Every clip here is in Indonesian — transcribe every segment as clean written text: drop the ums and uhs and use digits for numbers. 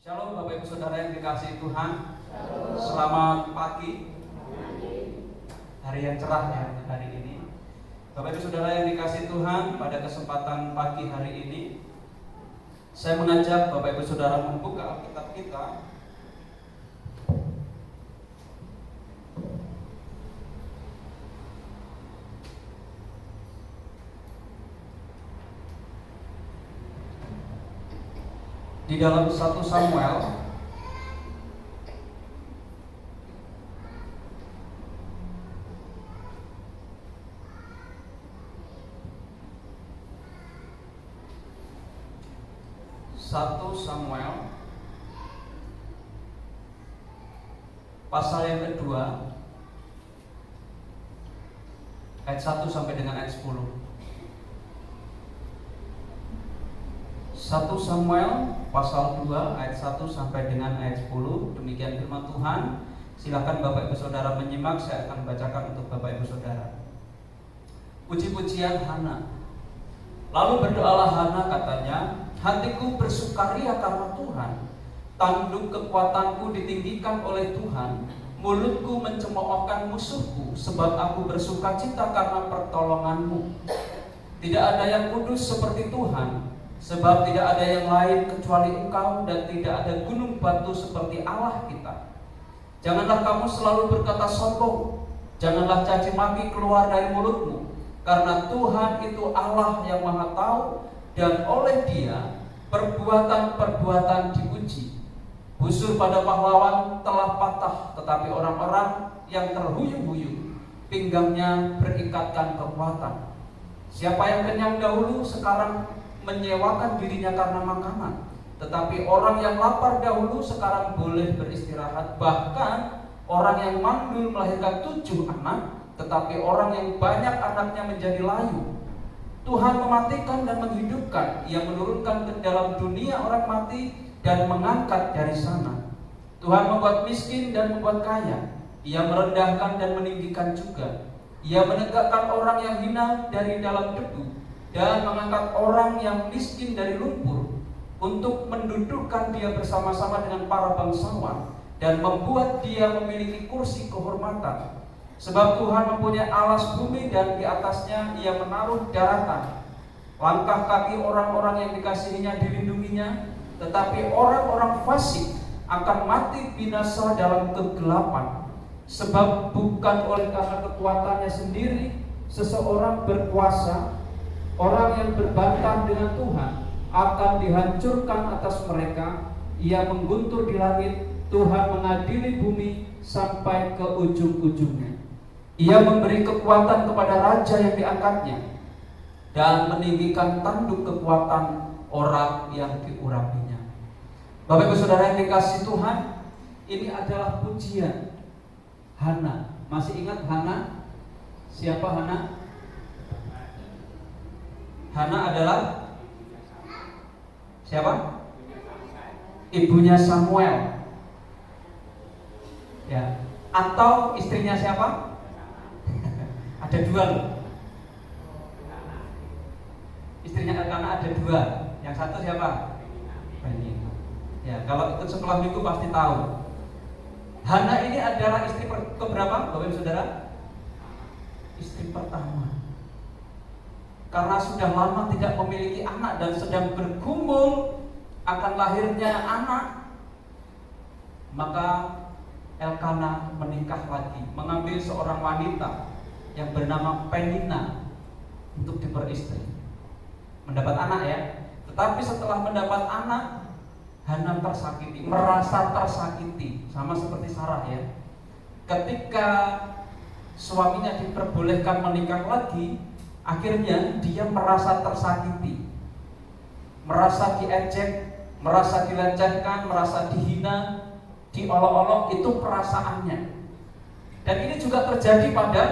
Shalom Bapak Ibu Saudara yang dikasihi Tuhan. Selamat pagi. Hari yang cerah ya hari ini. Bapak Ibu Saudara yang dikasihi Tuhan, pada kesempatan pagi hari ini saya mengajak Bapak Ibu Saudara membuka Alkitab kita di dalam 1 Samuel pasal yang kedua ayat 1 sampai dengan ayat 10. 1 Samuel pasal 2 ayat 1 sampai dengan ayat 10. Demikian firman Tuhan. Silakan Bapak Ibu Saudara menyimak. Saya akan bacakan untuk Bapak Ibu Saudara. Puji-pujian Hana. Lalu berdoalah Hana, katanya, hatiku bersukaria karena Tuhan, tanduk kekuatanku ditinggikan oleh Tuhan, mulutku mencemoohkan musuhku, sebab aku bersukacita karena pertolonganmu. Tidak ada yang kudus seperti Tuhan, sebab tidak ada yang lain kecuali Engkau, dan tidak ada gunung batu seperti Allah kita. Janganlah kamu selalu berkata sombong, janganlah caci maki keluar dari mulutmu, karena Tuhan itu Allah yang Maha Tahu, dan oleh Dia perbuatan-perbuatan diuji. Busur pada pahlawan telah patah, tetapi orang-orang yang terhuyung-huyung pinggangnya berikatkan kekuatan. Siapa yang kenyang dahulu sekarang menyewakan dirinya karena makanan, tetapi orang yang lapar dahulu sekarang boleh beristirahat. Bahkan orang yang mandul melahirkan 7 anak, tetapi orang yang banyak anaknya menjadi layu. Tuhan mematikan dan menghidupkan, Ia menurunkan ke dalam dunia orang mati dan mengangkat dari sana. Tuhan membuat miskin dan membuat kaya, Ia merendahkan dan meninggikan juga. Ia menegakkan orang yang hina dari dalam debu, dan mengangkat orang yang miskin dari lumpur, untuk mendudukkan dia bersama-sama dengan para bangsawan, dan membuat dia memiliki kursi kehormatan. Sebab Tuhan mempunyai alas bumi, dan di atasnya Ia menaruh daratan. Langkah kaki orang-orang yang dikasihinya dilindunginya, tetapi orang-orang fasik akan mati binasa dalam kegelapan. Sebab bukan oleh karena kekuatannya sendiri seseorang berkuasa. Orang yang berbantah dengan Tuhan akan dihancurkan atas mereka. Ia mengguntur di langit, Tuhan mengadili bumi sampai ke ujung-ujungnya. Ia memberi kekuatan kepada raja yang diangkatnya, dan meninggikan tanduk kekuatan orang yang diurapinya. Bapak Ibu Saudara yang dikasihi Tuhan, ini adalah pujian Hana. Masih ingat Hana? Siapa Hana? Hana adalah siapa? Ibunya Samuel. Ya, atau istrinya siapa? Ada 2 loh. Istrinya Elkana ada 2. Yang satu siapa? Penina. Ya, kalau ikut sekolah minggu pasti tahu. Hana ini adalah istri keberapa, Bapak Ibu Saudara? Istri pertama. Karena sudah lama tidak memiliki anak dan sedang bergumul akan lahirnya anak, maka Elkana menikah lagi, mengambil seorang wanita yang bernama Penina untuk diperistri. Mendapat anak ya. Tetapi setelah mendapat anak, Hana tersakiti, merasa tersakiti, sama seperti Sarah ya. Ketika suaminya diperbolehkan menikah lagi, akhirnya dia merasa tersakiti, merasa diejek, merasa dilecehkan, merasa dihina, diolok-olok. Itu perasaannya. Dan ini juga terjadi pada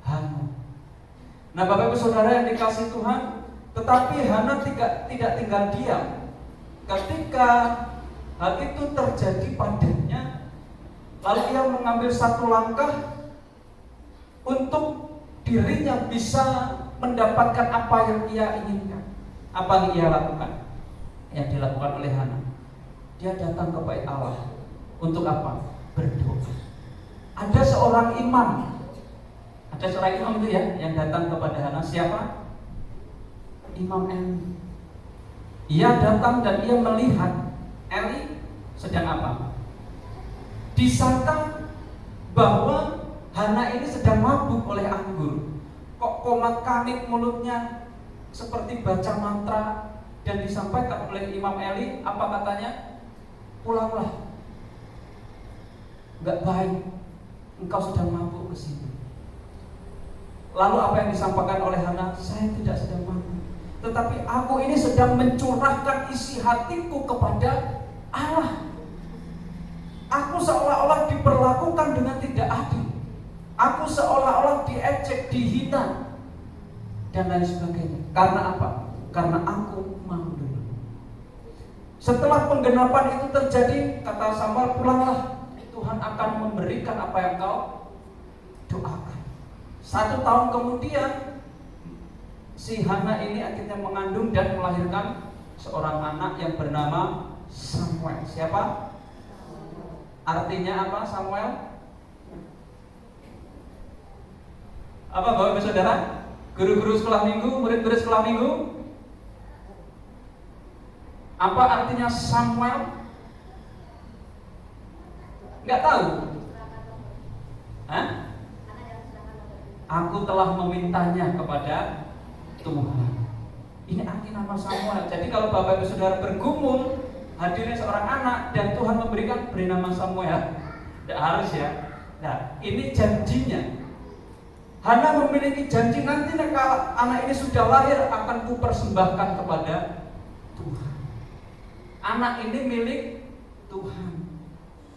Hana. Nah, Bapak Ibu Saudara yang dikasihi Tuhan, tetapi Hana tidak tinggal diam. Ketika hal itu terjadi padanya, lalu ia mengambil satu langkah untuk dirinya bisa mendapatkan apa yang ia inginkan. Apa yang ia lakukan? Yang dilakukan oleh Hana. Dia datang kepada Allah. Untuk apa? Berdoa. Ada seorang imam. Ada seorang imam itu ya yang datang kepada Hana. Siapa? Imam Eli. Ia datang dan ia melihat Eli sedang apa? Disangka bahwa Hana ini sedang mabuk oleh anggur. Kok komat kamit mulutnya seperti baca mantra. Dan disampaikan oleh Imam Eli, apa katanya? Pulanglah. Enggak baik, engkau sedang mabuk ke sini. Lalu apa yang disampaikan oleh Hana? Saya tidak sedang mabuk, tetapi aku ini sedang mencurahkan isi hatiku kepada Allah. Aku seolah-olah diperlakukan dengan tidak adil. Aku seolah-olah diejek, dihina, dan lain sebagainya. Karena apa? Karena aku mau dulu. Setelah penggenapan itu terjadi, kata Samuel, pulanglah. Tuhan akan memberikan apa yang kau doakan. 1 tahun kemudian, si Hana ini akhirnya mengandung dan melahirkan seorang anak yang bernama Samuel. Siapa? Artinya apa Samuel? Apa Bapak Ibu Saudara? Guru-guru sekolah minggu, murid-murid sekolah minggu? Apa artinya Samuel? Enggak tahu? Hah? Aku telah memintanya kepada Tuhan. Ini arti nama Samuel. Jadi kalau Bapak Ibu Saudara bergumul hadirnya seorang anak dan Tuhan memberikan beri nama Samuel, tidak harus ya. Nah, ini janjinya. Hana memiliki janji, nanti kalau anak ini sudah lahir akan kupersembahkan kepada Tuhan. Anak ini milik Tuhan.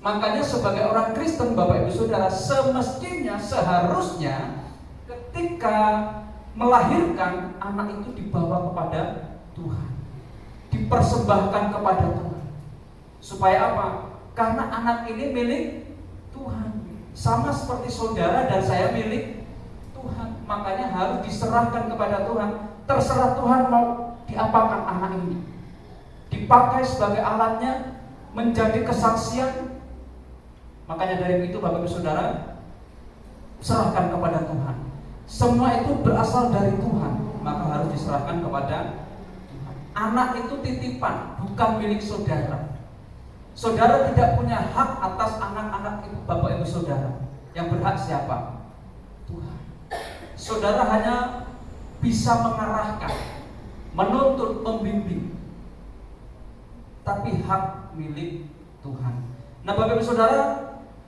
Makanya sebagai orang Kristen, Bapak Ibu Saudara, semestinya, seharusnya ketika melahirkan, anak itu dibawa kepada Tuhan, dipersembahkan kepada Tuhan. Supaya apa? Karena anak ini milik Tuhan. Sama seperti saudara dan saya milik Tuhan. Makanya harus diserahkan kepada Tuhan. Terserah Tuhan mau diapakan anak ini. Dipakai sebagai alatnya, menjadi kesaksian. Makanya dari itu Bapak Ibu Saudara, serahkan kepada Tuhan. Semua itu berasal dari Tuhan, maka harus diserahkan kepada Tuhan. Anak itu titipan, bukan milik saudara. Saudara tidak punya hak atas anak-anak ibu Bapak Ibu Saudara. Yang berhak siapa? Tuhan. Saudara hanya bisa mengarahkan, menuntut, membimbing, tapi hak milik Tuhan. Nah Bapak Ibu Saudara,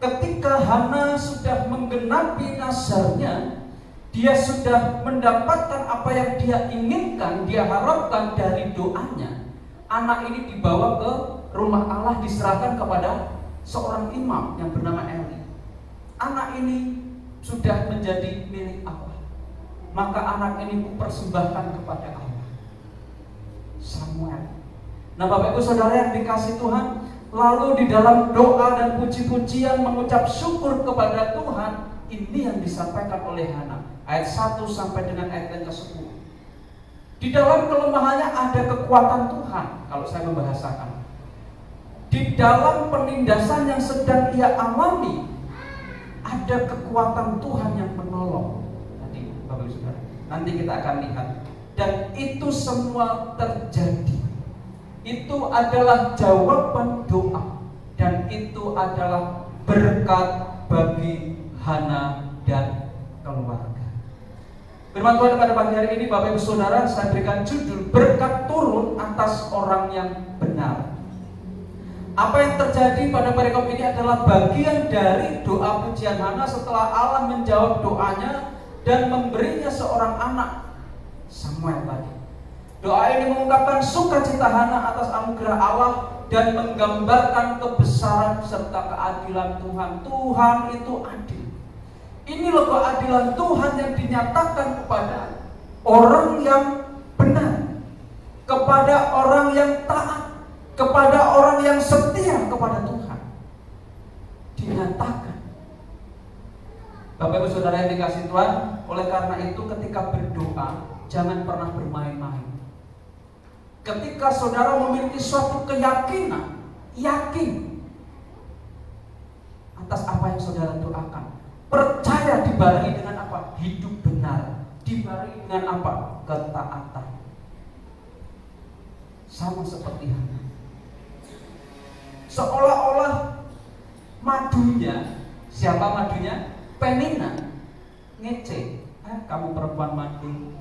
ketika Hana sudah menggenapi nazarnya, dia sudah mendapatkan apa yang dia inginkan, dia harapkan dari doanya. Anak ini dibawa ke rumah Allah, diserahkan kepada seorang imam yang bernama Eli. Anak ini sudah menjadi milik Allah, maka anak ini kupersembahkan kepada Allah. Samuel. Nah Bapak Ibu Saudara yang dikasih Tuhan, lalu di dalam doa dan puji-pujian mengucap syukur kepada Tuhan, ini yang disampaikan oleh Hana. Ayat 1 sampai dengan ayat yang ke-10. Di dalam kelemahannya ada kekuatan Tuhan. Kalau saya membahasakan, di dalam penindasan yang sedang ia alami, ada kekuatan Tuhan yang menolong. Nanti Bapak Ibu Saudara, nanti kita akan lihat. Dan itu semua terjadi. Itu adalah jawaban doa, dan itu adalah berkat bagi Hana dan keluarga. Firman Tuhan pada pagi hari ini, Bapak Ibu Saudara, saya berikan judul berkat turun atas orang yang benar. Apa yang terjadi pada perikop ini adalah bagian dari doa pujian Hana setelah Allah menjawab doanya dan memberinya seorang anak, Samuel tadi. Doa ini mengungkapkan sukacita Hana atas anugerah Allah dan menggambarkan kebesaran serta keadilan Tuhan. Tuhan itu adil. Ini loh keadilan Tuhan yang dinyatakan kepada orang yang benar, kepada orang yang taat, kepada orang yang setia kepada Tuhan. Dinyatakan. Bapak Ibu Saudara yang dikasih Tuhan, oleh karena itu ketika berdoa jangan pernah bermain-main. Ketika saudara memiliki suatu keyakinan yakin atas apa yang saudara doakan. Percaya dibarengi dengan apa? Hidup benar. Dibarengi dengan apa? Ketaatan. Sama seperti Hana. Seolah-olah madunya, siapa madunya? Penina, ngece. Kamu perempuan madu.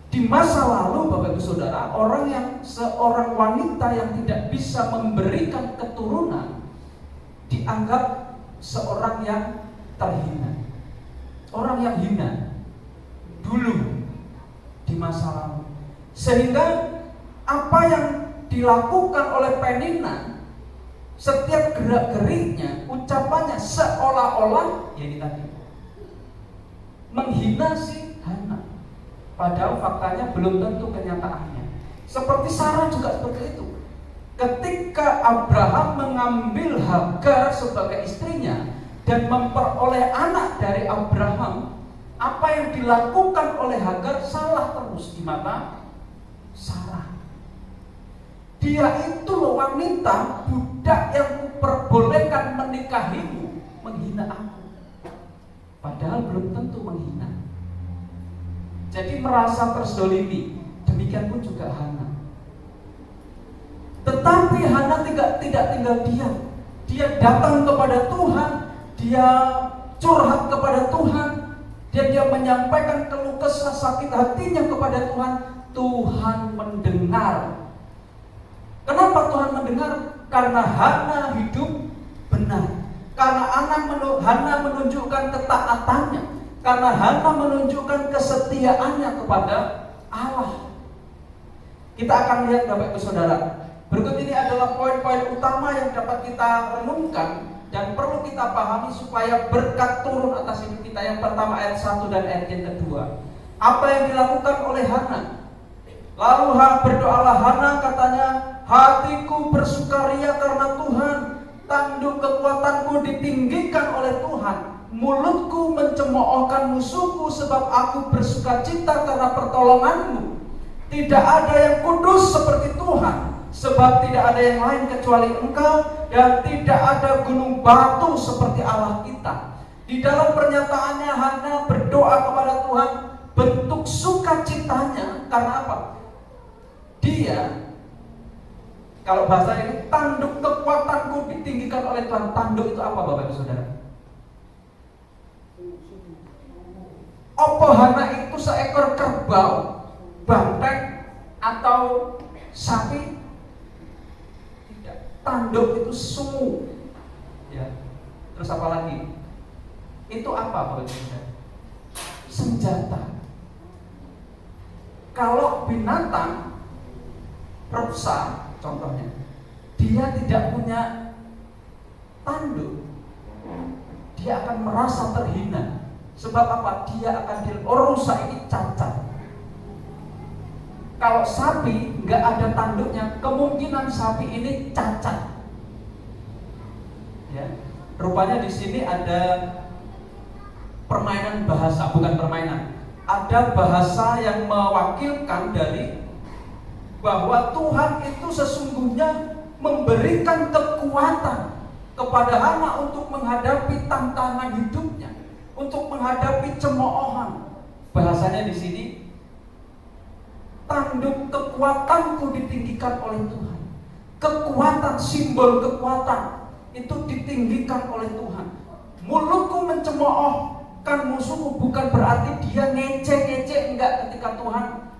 Di masa lalu Bapak Ibu Saudara, seorang wanita yang tidak bisa memberikan keturunan dianggap seorang yang terhina, orang yang hina dulu di masa lalu. Sehingga apa yang dilakukan oleh Penina, setiap gerak-geriknya, ucapannya seolah-olah ya ini tadi menghina si Hana. Padahal faktanya belum tentu kenyataannya. Seperti Sarah juga seperti itu. Ketika Abraham mengambil Hagar sebagai istrinya dan memperoleh anak dari Abraham, apa yang dilakukan oleh Hagar salah terus di mata Sarah. Dia itu loh wanita, budak yang kuperbolehkan menikahimu, menghina aku. Padahal belum tentu menghina. Jadi merasa terzolimi. Demikian pun juga Hana. Tetapi Hana tidak tinggal diam. Dia datang kepada Tuhan, dia curhat kepada Tuhan, dia menyampaikan keluh kesah sakit hatinya kepada Tuhan. Tuhan mendengar. Kenapa Tuhan mendengar? Karena Hana hidup benar. Karena Hana menunjukkan ketaatannya. Karena Hana menunjukkan kesetiaannya kepada Allah. Kita akan lihat Bapak Ibu Saudara. Berikut ini adalah poin-poin utama yang dapat kita renungkan dan perlu kita pahami supaya berkat turun atas hidup kita. Yang pertama ayat 1 dan ayat yang kedua. Apa yang dilakukan oleh Hana? Lalu berdoalah Hana, katanya, hatiku bersukaria karena Tuhan, tanduk kekuatanku ditinggikan oleh Tuhan. Mulutku mencemoohkan musuhku, sebab aku bersukacita karena pertolonganmu. Tidak ada yang kudus seperti Tuhan, sebab tidak ada yang lain kecuali Engkau, dan tidak ada gunung batu seperti Allah kita. Di dalam pernyataannya Hana berdoa kepada Tuhan, bentuk sukacitanya karena apa? Dia, kalau bahasa ini, tanduk kekuatanku ditinggikan oleh Tuhan. Tanduk itu apa Bapak Ibu Saudara? Apa Hana itu seekor kerbau, banteng, atau sapi? Tidak. Tanduk itu sungu. Ya. Terus apa lagi? Itu apa Bapak Ibu? Senjata. Kalau binatang rusa contohnya, dia tidak punya tanduk, dia akan merasa terhina. Sebab apa? Dia akan rusa ini cacat. Kalau sapi nggak ada tanduknya, kemungkinan sapi ini cacat. Ya, rupanya di sini ada permainan bahasa, bukan permainan. Ada bahasa yang mewakilkan dari bahwa Tuhan itu sesungguhnya memberikan kekuatan kepada Hana untuk menghadapi tantangan hidupnya, untuk menghadapi cemoohan. Bahasanya di sini, tanduk kekuatanku ditinggikan oleh Tuhan. Kekuatan, simbol kekuatan itu ditinggikan oleh Tuhan. Mulutku mencemoohkan musuhku, bukan berarti dia ngece-ngece, enggak, ketika Tuhan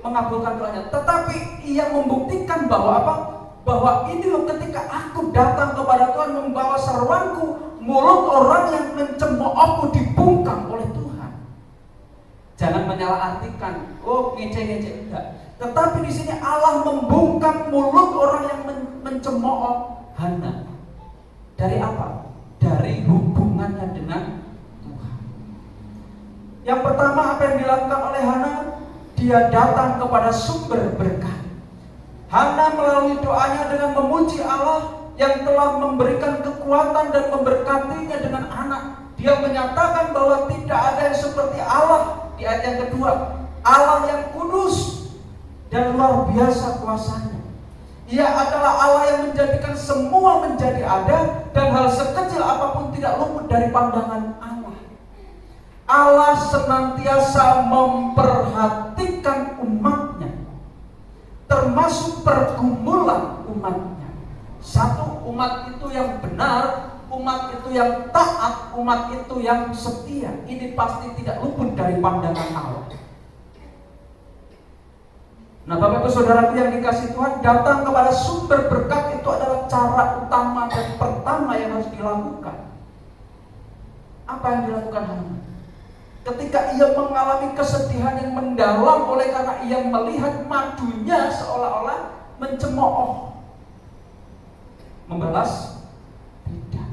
mengabulkan doanya. Tetapi ia membuktikan bahwa apa? Bahwa ini loh, ketika aku datang kepada Tuhan membawa seruanku, mulut orang yang mencemoohku dibungkam oleh Tuhan. Jangan menyalahartikan, oh ngece-ngece, enggak. Tetapi di sini Allah membungkam mulut orang yang mencemooh Hana. Dari apa? Dari hubungannya dengan Tuhan. Yang pertama, apa yang dilakukan oleh Hana? Dia datang kepada sumber berkat. Hana melalui doanya dengan memuji Allah yang telah memberikan kekuatan dan memberkatinya dengan anak. Dia menyatakan bahwa tidak ada yang seperti Allah. Di ayat yang kedua, Allah yang kudus dan luar biasa kuasanya. Ia adalah Allah yang menjadi semua menjadi ada, dan hal sekecil apapun tidak luput dari pandangan Allah. Allah senantiasa memperhatikan umatnya, termasuk pergumulan umatnya. Satu, umat itu yang benar, umat itu yang taat, umat itu yang setia. Ini pasti tidak luput dari pandangan Allah. Nah, Bapak Ibu Saudaraku yang dikasihi Tuhan, datang kepada sumber berkat itu adalah cara utama dan pertama yang harus dilakukan. Apa yang dilakukan Hana? Ketika ia mengalami kesedihan yang mendalam oleh karena ia melihat madunya seolah-olah mencemooh. Membalas? Tidak.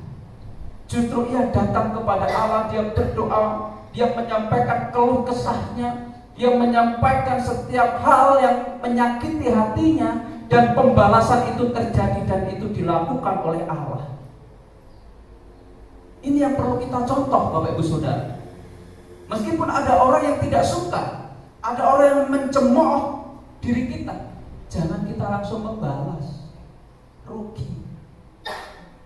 Justru ia datang kepada Allah, dia berdoa, dia menyampaikan keluh kesahnya, dia menyampaikan setiap hal yang menyakiti hatinya, dan pembalasan itu terjadi dan itu dilakukan oleh Allah. Ini yang perlu kita contoh, Bapak Ibu Saudara. Meskipun ada orang yang tidak suka, ada orang yang mencemooh diri kita, jangan kita langsung membalas. Rugi.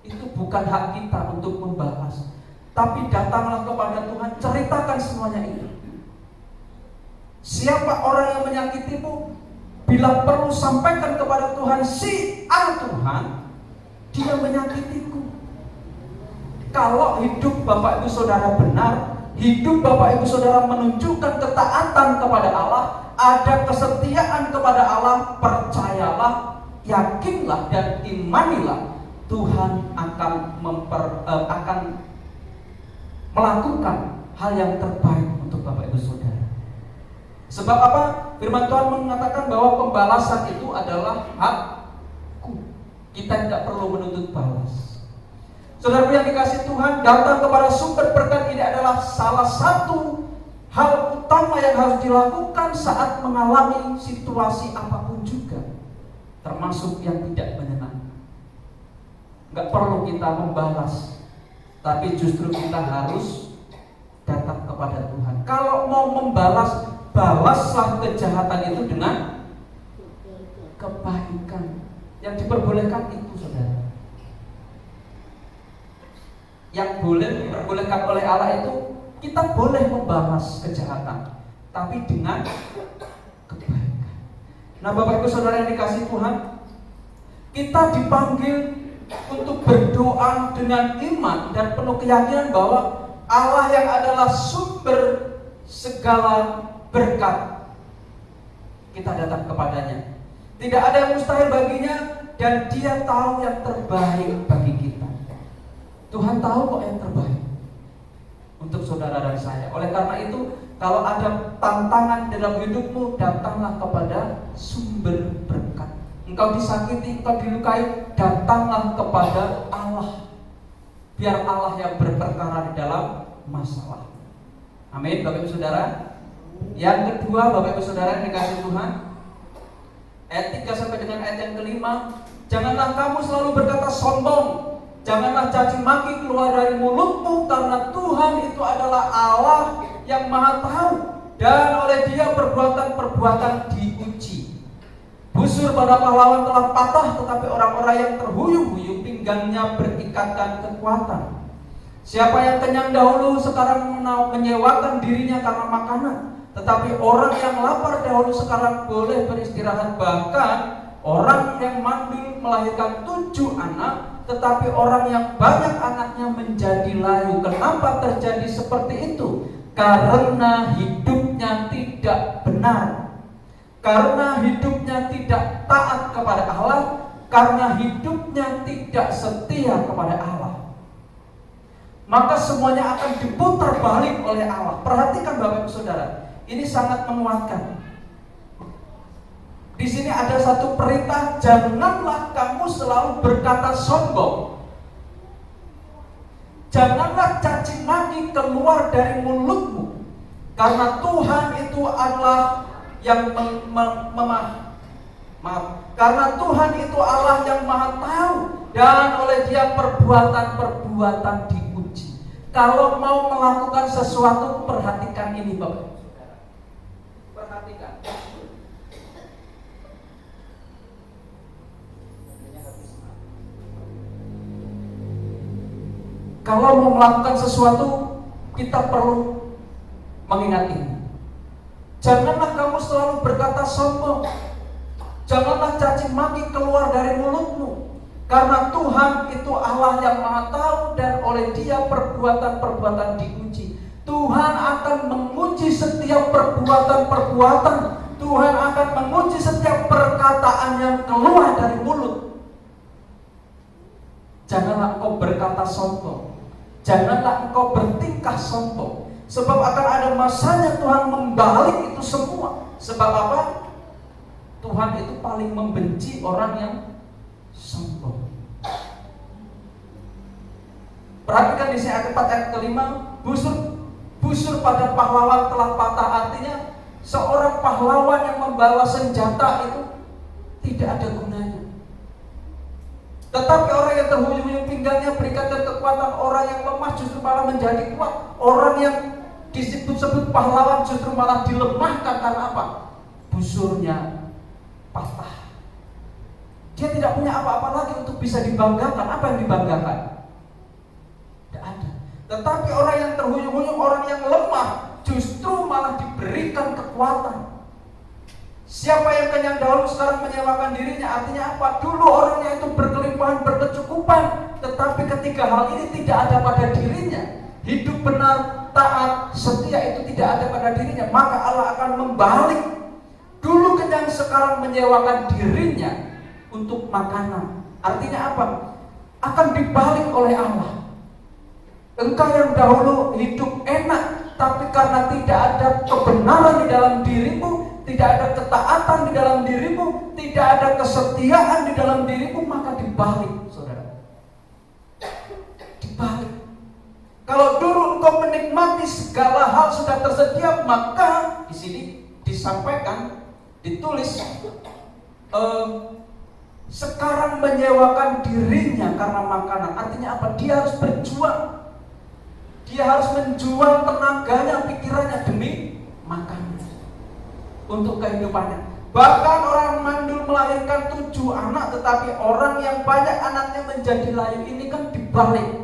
Itu bukan hak kita untuk membalas. Tapi datanglah kepada Tuhan, ceritakan semuanya itu. Siapa orang yang menyakitimu, bila perlu sampaikan kepada Tuhan, si A Tuhan, dia menyakitiku. Kalau hidup Bapak Ibu Saudara benar, hidup Bapak Ibu Saudara menunjukkan ketaatan kepada Allah, ada kesetiaan kepada Allah, percayalah, yakinlah dan imanilah, Tuhan akan melakukan hal yang terbaik untuk Bapak Ibu Saudara. Sebab apa? Firman Tuhan mengatakan bahwa pembalasan itu adalah hakku. Kita tidak perlu menuntut balas. Saudara yang dikasihi Tuhan, datang kepada sumber berkat ini adalah salah satu hal utama yang harus dilakukan saat mengalami situasi apapun juga, termasuk yang tidak menyenangkan. Nggak perlu kita membalas, tapi justru kita harus datang kepada Tuhan. Kalau mau membalas, balaslah kejahatan itu dengan kebaikan. Yang diperbolehkan itu, saudara. Yang boleh diperbolehkan oleh Allah itu, kita boleh membalas kejahatan, tapi dengan kebaikan. Nah, Bapak Ibu Saudara yang dikasihi Tuhan, kita dipanggil untuk berdoa dengan iman dan penuh keyakinan bahwa Allah yang adalah sumber segala berkat, kita datang kepadanya. Tidak ada yang mustahil baginya, dan Dia tahu yang terbaik bagi kita. Tuhan tahu kok yang terbaik untuk saudara dan saya. Oleh karena itu, kalau ada tantangan dalam hidupmu, datanglah kepada sumber berkat. Engkau disakiti, engkau dilukai, datanglah kepada Allah. Biar Allah yang berperkara di dalam masalah. Amin, Bapak Ibu Saudara. Yang kedua, Bapak Ibu Saudara yang dikasihi Tuhan, ayat 3 sampai dengan ayat yang kelima, janganlah kamu selalu berkata sombong, janganlah caci maki keluar dari mulutmu, karena Tuhan itu adalah Allah yang Maha Tahu, dan oleh Dia perbuatan-perbuatan diuji. Busur para pahlawan telah patah, tetapi orang-orang yang terhuyung-huyung pinggangnya berikatkan kekuatan. Siapa yang kenyang dahulu sekarang menyewakan dirinya karena makanan, tetapi orang yang lapar dahulu sekarang boleh beristirahat. Bahkan orang yang mandul melahirkan 7 anak, tetapi orang yang banyak anaknya menjadi layu. Kenapa terjadi seperti itu? Karena hidupnya tidak benar, karena hidupnya tidak taat kepada Allah, karena hidupnya tidak setia kepada Allah. Maka semuanya akan diputar balik oleh Allah. Perhatikan Bapak Ibu Saudara, ini sangat menguatkan. Di sini ada satu perintah, janganlah kamu selalu berkata sombong. Janganlah caci maki keluar dari mulutmu, karena Tuhan itu adalah yang karena Tuhan itu Allah yang Maha Tahu, dan oleh Dia perbuatan-perbuatan diuji. Kalau mau melakukan sesuatu, perhatikan ini Bapak. Perhatikan. Kalau mau melakukan sesuatu, kita perlu mengingat ini. Janganlah kamu selalu berkata sombong. Janganlah caci maki keluar dari mulutmu. Karena Tuhan itu Allah yang Maha Tahu, dan oleh Dia perbuatan-perbuatan diuji. Tuhan akan menguji setiap perbuatan-perbuatan. Tuhan akan menguji setiap perkataan yang keluar dari mulut. Janganlah engkau berkata sombong. Janganlah engkau bertingkah sombong. Sebab akan ada masanya Tuhan membalik itu semua. Sebab apa? Tuhan itu paling membenci orang yang sombong. Perhatikan di sini ayat 4 ayat kelima, busur pada pahlawan telah patah. Artinya seorang pahlawan yang membawa senjata itu tidak ada gunanya. Tetapi orang yang terhuyung-huyung pinggangnya berikan kekuatan, orang yang lemah justru malah menjadi kuat. Orang yang disebut-sebut pahlawan justru malah dilemahkan. Karena apa? Busurnya patah. Dia tidak punya apa-apa lagi untuk bisa dibanggakan. Apa yang dibanggakan? Tidak ada. Tetapi orang yang terhuyung-huyung, orang yang lemah, justru malah diberikan kekuatan. Siapa yang kenyang dahulu sekarang menyewakan dirinya. Artinya apa? Dulu orangnya itu berkelimpahan, berkecukupan, tetapi ketika hal ini tidak ada pada dirinya, hidup benar, taat, setia itu tidak ada pada dirinya, maka Allah akan membalik. Dulu kenyang, sekarang menyewakan dirinya untuk makanan. Artinya apa? Akan dibalik oleh Allah. Engkau yang dahulu hidup enak, tapi karena tidak ada kebenaran di dalam dirimu, tidak ada ketaatan di dalam dirimu, tidak ada kesetiaan di dalam dirimu, maka dibalik, saudara. Dibalik. Kalau dulu engkau menikmati segala hal sudah tersedia, maka di sini disampaikan, ditulis, sekarang menyewakan dirinya karena makanan. Artinya apa? Dia harus berjuang. Dia harus menjual tenaganya, pikirannya demi makanan untuk kehidupannya. Bahkan orang mandul melahirkan 7 anak, tetapi orang yang banyak anaknya menjadi layu. Ini kan dibalik.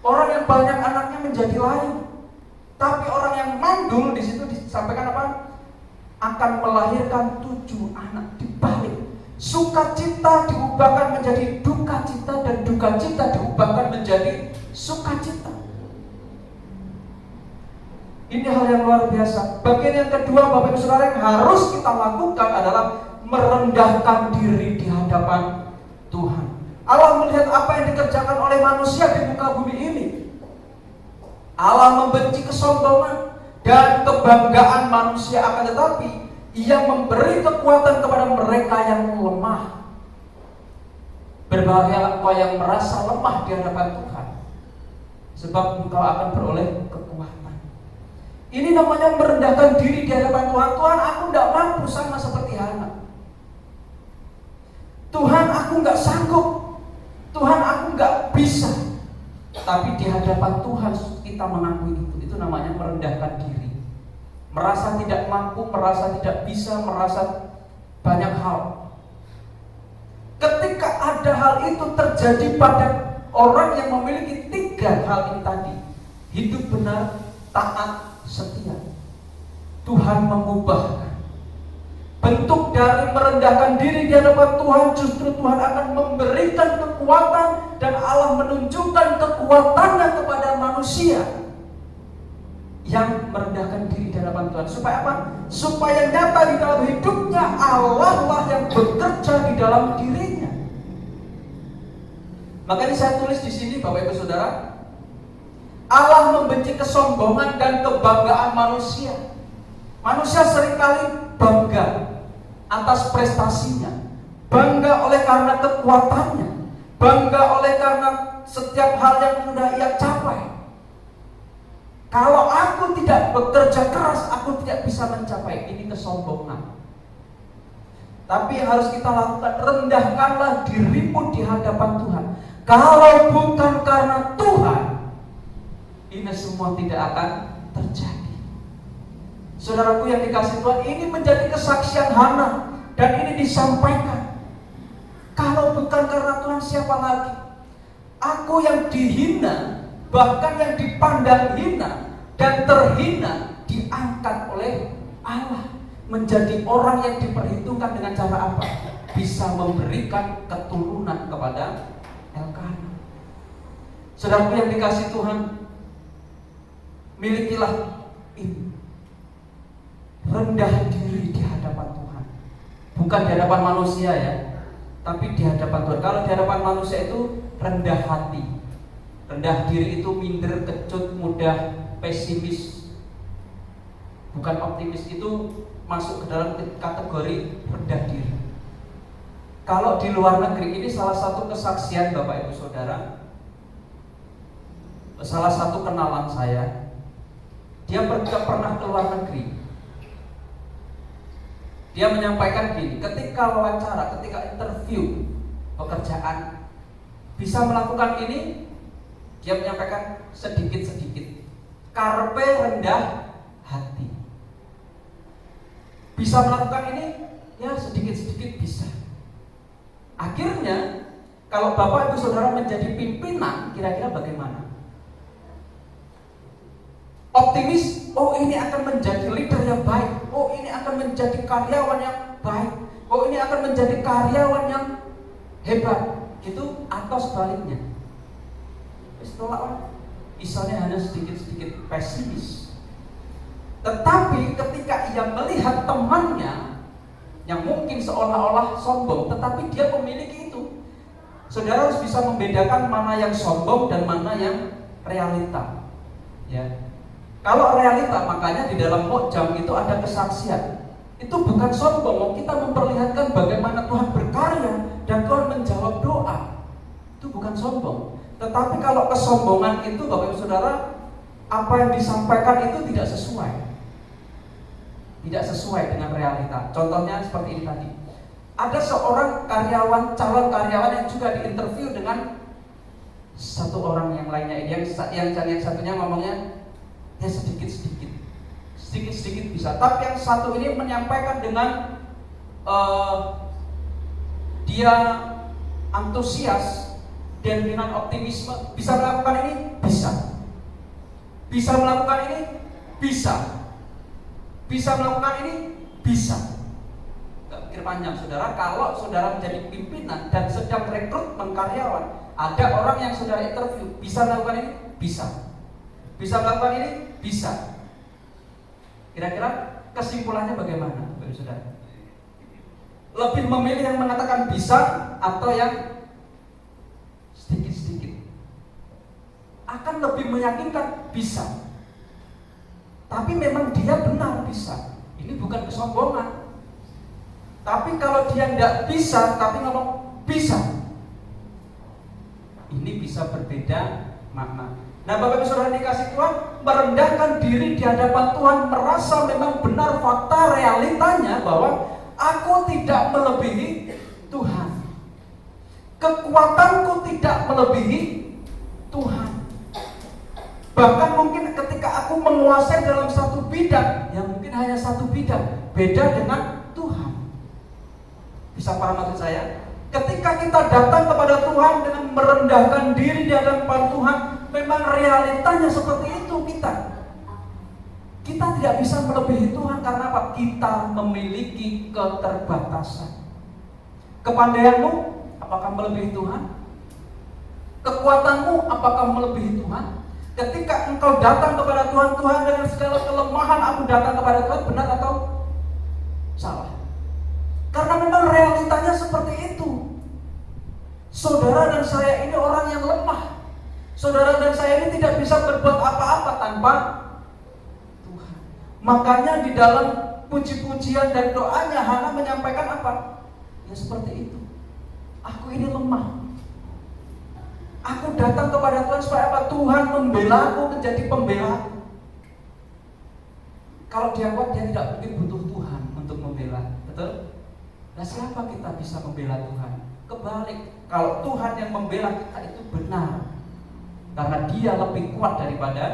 Orang yang banyak anaknya menjadi layu, tapi orang yang mandul, di situ disampaikan apa? Akan melahirkan 7 anak. Dibalik. Sukacita diubahkan menjadi duka cita, dan duka cita diubahkan menjadi sukacita. Ini hal yang luar biasa. Bagian yang kedua, Bapak Ibu Saudara, yang harus kita lakukan adalah merendahkan diri di hadapan Tuhan. Allah melihat apa yang dikerjakan oleh manusia di muka bumi ini. Allah membenci kesombongan dan kebanggaan manusia, akan tetapi Ia memberi kekuatan kepada mereka yang lemah. Berbahagialah engkau yang merasa lemah di hadapan Tuhan, sebab engkau akan beroleh kekuatan. Ini namanya merendahkan diri di hadapan Tuhan. Tuhan, aku tidak mampu sama seperti Hana. Tuhan, aku nggak sanggup. Tuhan, aku nggak bisa. Tapi di hadapan Tuhan kita mengakui itu. Itu namanya merendahkan diri. Merasa tidak mampu, merasa tidak bisa, merasa banyak hal. Ketika ada hal itu terjadi pada orang yang memiliki 3 hal ini tadi, hidup benar, taat, setia, Tuhan mengubahkan. Bentuk dari merendahkan diri di hadapan Tuhan, justru Tuhan akan memberikan kekuatan, dan Allah menunjukkan kekuatannya kepada manusia yang merendahkan diri di hadapan Tuhan. Supaya apa? Supaya nyata di dalam hidupnya Allah lah yang bekerja di dalam dirinya. Makanya saya tulis di sini, Bapak Ibu Saudara, Allah membenci kesombongan dan kebanggaan manusia. Manusia seringkali bangga atas prestasinya, bangga oleh karena kekuatannya, bangga oleh karena setiap hal yang sudah ia capai. Kalau aku tidak bekerja keras, aku tidak bisa mencapai. Ini kesombongan. Tapi yang harus kita lakukan, rendahkanlah dirimu di hadapan Tuhan. Kalau bukan karena Tuhan, ini semua tidak akan terjadi. Saudaraku yang dikasihi Tuhan, ini menjadi kesaksian Hana, dan ini disampaikan. Kalau bukan karena Tuhan, siapa lagi? Aku yang dihina, bahkan yang dipandang hina dan terhina, diangkat oleh Allah menjadi orang yang diperhitungkan dengan cara apa? Bisa memberikan keturunan kepada Elkanah. Saudaraku yang dikasih Tuhan, milikilah ini, rendah diri di hadapan Tuhan. Bukan di hadapan manusia ya, tapi di hadapan Tuhan. Kalau di hadapan manusia itu rendah hati, rendah diri itu minder, kecut, mudah pesimis, bukan optimis. Itu masuk ke dalam kategori rendah diri. Kalau di luar negeri ini salah satu kesaksian Bapak Ibu Saudara, salah satu kenalan saya, dia pernah ke luar negeri. Dia menyampaikan gini, ketika wawancara, ketika interview pekerjaan, bisa melakukan ini, dia menyampaikan sedikit-sedikit. Karpe rendah hati. Bisa melakukan ini, ya sedikit-sedikit bisa. Akhirnya, kalau Bapak Ibu Saudara menjadi pimpinan, kira-kira bagaimana? Optimis, oh ini akan menjadi leader yang baik, oh ini akan menjadi karyawan yang baik, oh ini akan menjadi karyawan yang hebat, gitu, atau sebaliknya. Setelah misalnya hanya sedikit-sedikit pesimis. Tetapi ketika ia melihat temannya yang mungkin seolah-olah sombong, tetapi dia memiliki itu, saudara harus bisa membedakan mana yang sombong dan mana yang realita. Ya. Kalau realita, makanya di dalam mukjam itu ada kesaksian. Itu bukan sombong, kita memperlihatkan bagaimana Tuhan berkarya dan Tuhan menjawab doa. Itu bukan sombong. Tetapi kalau kesombongan itu, Bapak Ibu Saudara, apa yang disampaikan itu tidak sesuai. Tidak sesuai dengan realita. Contohnya seperti ini tadi. Ada seorang karyawan, calon karyawan yang juga diinterview dengan satu orang yang lainnya. Yang satunya ngomongnya ya sedikit-sedikit bisa. Tapi yang satu ini menyampaikan dengan dia antusias dan dengan optimisme. Bisa melakukan ini? Bisa melakukan ini? Bisa melakukan ini? Bisa. Gak pikir panjang saudara. Kalau saudara menjadi pimpinan dan sedang rekrutmen karyawan, ada orang yang saudara interview, bisa melakukan ini? Bisa melakukan ini? Bisa. Kira-kira kesimpulannya bagaimana, Bapak Saudara? Lebih memilih yang mengatakan bisa atau yang sedikit-sedikit? Akan lebih meyakinkan bisa. Tapi memang dia benar bisa. Ini bukan kesombongan. Tapi kalau dia tidak bisa, tapi ngomong bisa, ini bisa berbeda makna. Nah, Bapak Ibu Saudara dikasih Tuhan, merendahkan diri di hadapan Tuhan, merasa memang benar fakta realitanya bahwa aku tidak melebihi Tuhan. Kekuatanku tidak melebihi Tuhan. Bahkan mungkin ketika aku menguasai dalam satu bidang, yang mungkin hanya satu bidang, beda dengan Tuhan. Bisa paham maksud saya? Ketika kita datang kepada Tuhan dengan merendahkan diri di hadapan Tuhan, memang realitanya seperti itu kita. Kita tidak bisa melebihi Tuhan karena apa? Kita memiliki keterbatasan. Kepandaianmu apakah melebihi Tuhan? Kekuatanmu apakah melebihi Tuhan? Ketika engkau datang kepada Tuhan, Tuhan dengan segala kelemahan aku datang kepada Tuhan, benar atau salah? Karena memang realitanya seperti itu. Saudara dan saya ini orang yang lemah. Saudara dan saya ini tidak bisa berbuat apa-apa tanpa Tuhan. Makanya di dalam puji-pujian dan doanya Hana menyampaikan apa? Ya seperti itu. Aku ini lemah. Aku datang kepada Tuhan supaya apa? Tuhan membela aku menjadi pembela. Kalau dia kuat, dia tidak mungkin butuh Tuhan untuk membela. Betul? Nah, siapa kita bisa membela Tuhan? Kebalik, kalau Tuhan yang membela kita itu benar, karena dia lebih kuat daripada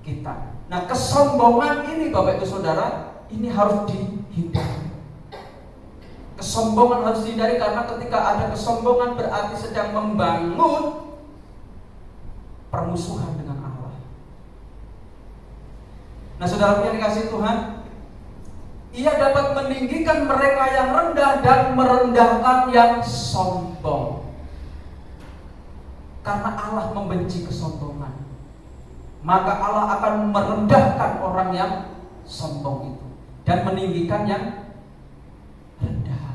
kita. Nah, kesombongan ini Bapak Ibu Saudara, ini harus dihindari. Kesombongan harus dihindari karena ketika ada kesombongan berarti sedang membangun permusuhan dengan Allah. Nah, saudara yang dikasihi Tuhan, Ia dapat meninggikan mereka yang rendah dan merendahkan yang sombong. Karena Allah membenci kesombongan, maka Allah akan merendahkan orang yang sombong itu dan meninggikan yang rendah,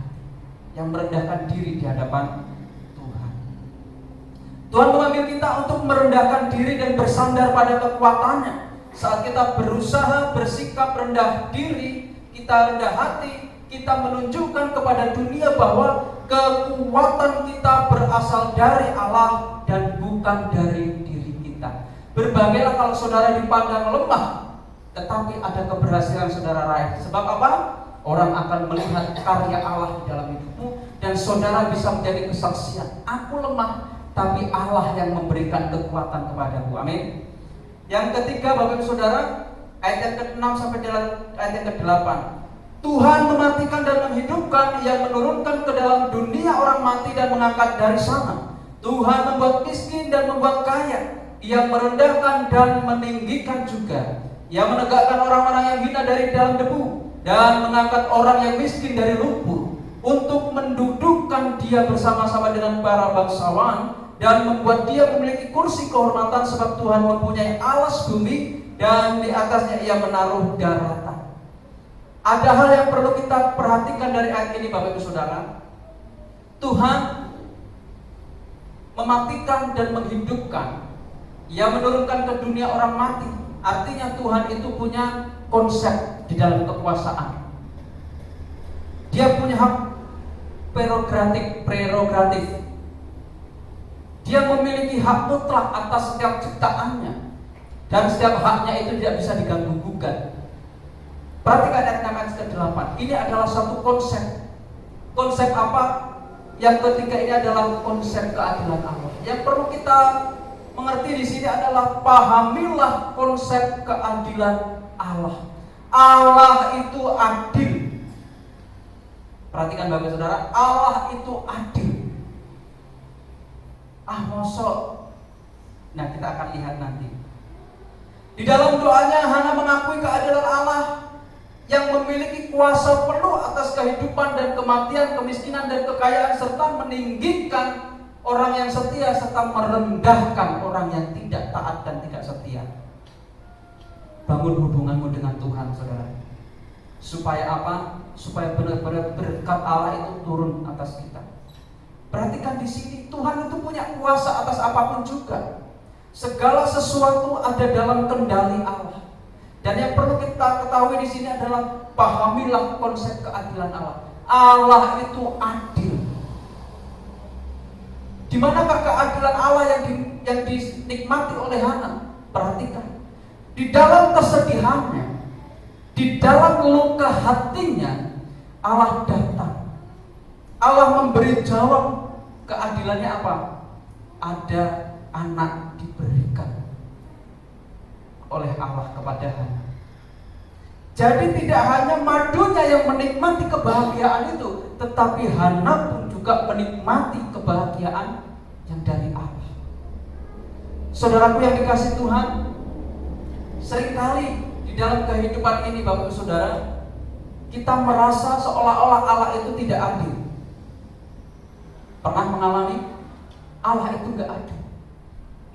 yang merendahkan diri di hadapan Tuhan. Tuhan memanggil kita untuk merendahkan diri dan bersandar pada kekuatannya. Saat kita berusaha bersikap rendah diri, kita rendah hati, kita menunjukkan kepada dunia bahwa kekuatan kita berasal dari Allah dan bukan dari diri kita. Berbagailah kalau saudara dipandang lemah, tetapi ada keberhasilan saudara raih. Sebab apa? Orang akan melihat karya Allah di dalam hidupmu, dan saudara bisa menjadi kesaksian. Aku lemah, tapi Allah yang memberikan kekuatan kepadaku. Amin. Yang ketiga, Bapak Ibu Saudara, ayat yang ke-6 sampai ayat yang ke-8. Tuhan mematikan dan menghidupkan, Ia menurunkan ke dalam dunia orang mati dan mengangkat dari sana. Tuhan membuat miskin dan membuat kaya, Ia merendahkan dan meninggikan juga. Ia menegakkan orang-orang yang hina dari dalam debu dan mengangkat orang yang miskin dari lumpur, untuk mendudukkan dia bersama-sama dengan para bangsawan dan membuat dia memiliki kursi kehormatan, sebab Tuhan mempunyai alas bumi dan di atasnya Ia menaruh daratan. Ada hal yang perlu kita perhatikan dari ayat ini, Bapak Ibu Saudara. Tuhan mematikan dan menghidupkan. Ia menurunkan ke dunia orang mati. Artinya Tuhan itu punya konsep di dalam kekuasaan. Dia punya hak prerogatif. Dia memiliki hak mutlak atas setiap ciptaannya, dan setiap haknya itu tidak bisa diganggu-gugat. Perhatikan ayat 6 ke-8. Ini adalah satu konsep. Konsep apa? Yang ketiga ini adalah konsep keadilan Allah. Yang perlu kita mengerti di sini adalah pahamilah konsep keadilan Allah. Allah itu adil. Perhatikan Bapak Saudara, Allah itu adil. Mosok. Nah, kita akan lihat nanti. Di dalam doanya Hana mengakui keadilan Allah yang memiliki kuasa penuh atas kehidupan dan kematian, kemiskinan dan kekayaan, serta meninggikan orang yang setia serta merendahkan orang yang tidak taat dan tidak setia. Bangun hubunganmu dengan Tuhan, saudara. Supaya apa? Supaya benar-benar berkat Allah itu turun atas kita. Perhatikan di sini, Tuhan itu punya kuasa atas apapun juga. Segala sesuatu ada dalam kendali Allah. Dan yang perlu kita ketahui di sini adalah pahamilah konsep keadilan Allah. Allah itu adil. Di manakah keadilan Allah yang dinikmati oleh Hana? Perhatikan. Di dalam kesedihannya, di dalam luka hatinya, Allah datang. Allah memberi jawab. Keadilannya apa? Ada anak diberikan oleh Allah kepada Hana. Jadi tidak hanya madunya yang menikmati kebahagiaan itu, tetapi Hana pun juga menikmati kebahagiaan yang dari Allah. Saudaraku yang dikasihi Tuhan, seringkali di dalam kehidupan ini, Bapak Saudara, kita merasa seolah-olah Allah itu tidak adil. Pernah mengalami? Allah itu gak adil.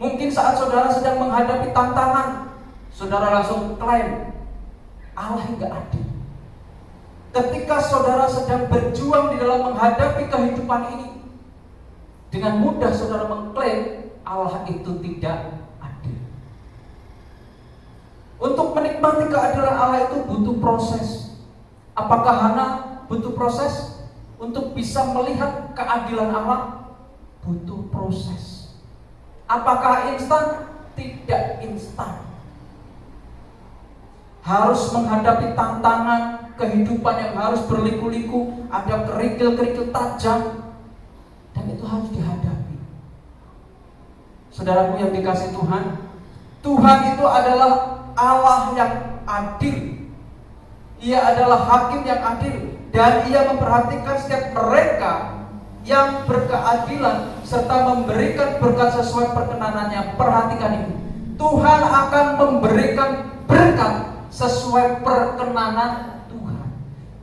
Mungkin saat saudara sedang menghadapi tantangan, saudara langsung klaim Allah gak adil. Ketika saudara sedang berjuang di dalam menghadapi kehidupan ini, dengan mudah saudara mengklaim Allah itu tidak adil. Untuk menikmati keadilan Allah itu butuh proses. Apakah Hana butuh proses? Untuk bisa melihat keadilan Allah butuh proses. Apakah instan? Tidak instan. Harus menghadapi tantangan kehidupan yang harus berliku-liku, ada kerikil-kerikil tajam, dan itu harus dihadapi. Saudaraku yang dikasihi Tuhan, Tuhan itu adalah Allah yang adil. Ia adalah hakim yang adil. Dan Ia memperhatikan setiap mereka yang berkeadilan serta memberikan berkat sesuai perkenanannya. Perhatikan ini, Tuhan akan memberikan berkat sesuai perkenanan Tuhan.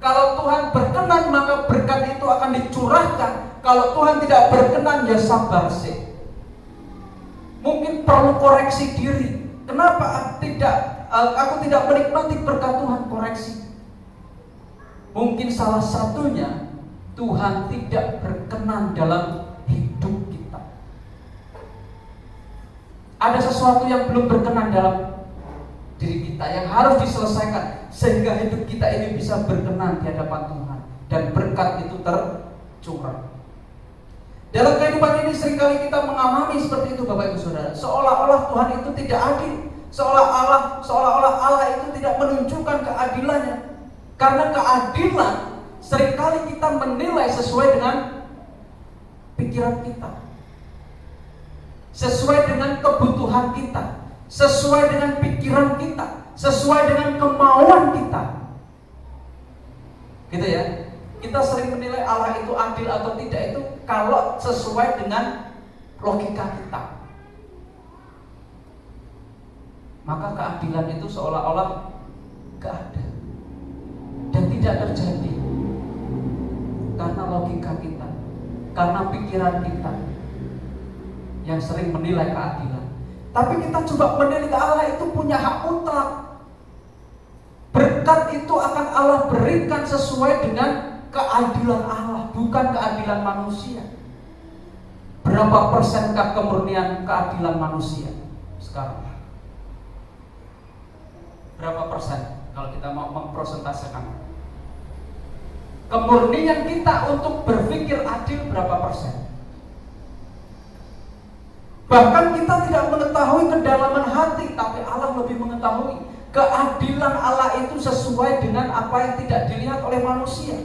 Kalau Tuhan berkenan, maka berkat itu akan dicurahkan. Kalau Tuhan tidak berkenan, ya sabar sih. Mungkin perlu koreksi diri. Kenapa aku tidak menikmati berkat Tuhan? Koreksi. Mungkin salah satunya Tuhan tidak berkenan dalam hidup kita. Ada sesuatu yang belum berkenan dalam diri kita yang harus diselesaikan sehingga hidup kita ini bisa berkenan di hadapan Tuhan dan berkat itu tercurah. Dalam kehidupan ini seringkali kita mengalami seperti itu, Bapak Ibu Saudara. Seolah-olah Tuhan itu tidak adil, seolah-olah Allah itu tidak menunjukkan keadilannya. Karena keadilan seringkali kita menilai sesuai dengan pikiran kita, sesuai dengan kebutuhan kita, sesuai dengan pikiran kita, sesuai dengan kemauan kita. Gitu ya. Kita sering menilai Allah itu adil atau tidak itu kalau sesuai dengan logika kita. Maka keadilan itu seolah-olah gak ada dan tidak terjadi karena logika kita, karena pikiran kita yang sering menilai keadilan. Tapi kita coba menilai Allah itu punya hak mutlak. Berkat itu akan Allah berikan sesuai dengan keadilan Allah, bukan keadilan manusia. Berapa persenkah kemurnian keadilan manusia sekarang? Berapa persen kalau kita mau mempresentasikan? Kemurnian kita untuk berpikir adil berapa persen? Bahkan kita tidak mengetahui kedalaman hati, tapi Allah lebih mengetahui. Keadilan Allah itu sesuai dengan apa yang tidak dilihat oleh manusia,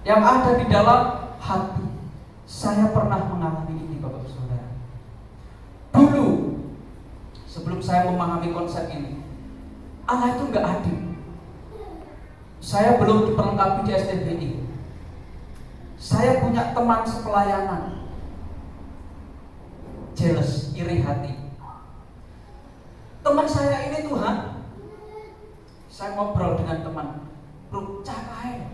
yang ada di dalam hati. Saya pernah mengalami ini, Bapak Saudara. Dulu, sebelum saya memahami konsep ini, Allah itu enggak adil. Saya belum diperlengkapi di STBI. Saya punya teman sepelayanan, jealous, iri hati. Teman saya ini Tuhan, saya ngobrol dengan teman, bro, cakai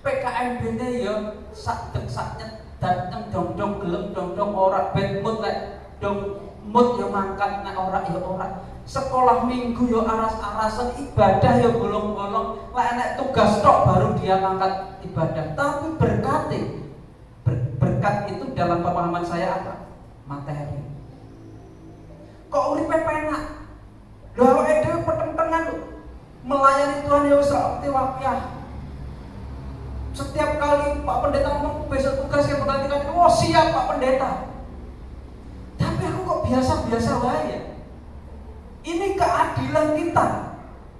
PKMB ya sak-saknya dateng dong-dong gelem dong-dong ora ben mood lek dong mood ya mangkat nek ora ya ora. Sekolah minggu ya aras-arasan, ibadah ya bolong-bolong, lek nek tugas tok baru dia ngangkat ibadah. Tapi berkat itu dalam pemahaman saya apa? Materi. Kok uripe penak? Lho awake dhewe peteng-tengan lho. Melayani Tuhan ya wis sakti wakyah. Setiap kali Pak Pendeta ngomong besok tugas yang bergantikan, oh siap Pak Pendeta. Tapi aku kok biasa-biasa wae. Ini keadilan kita,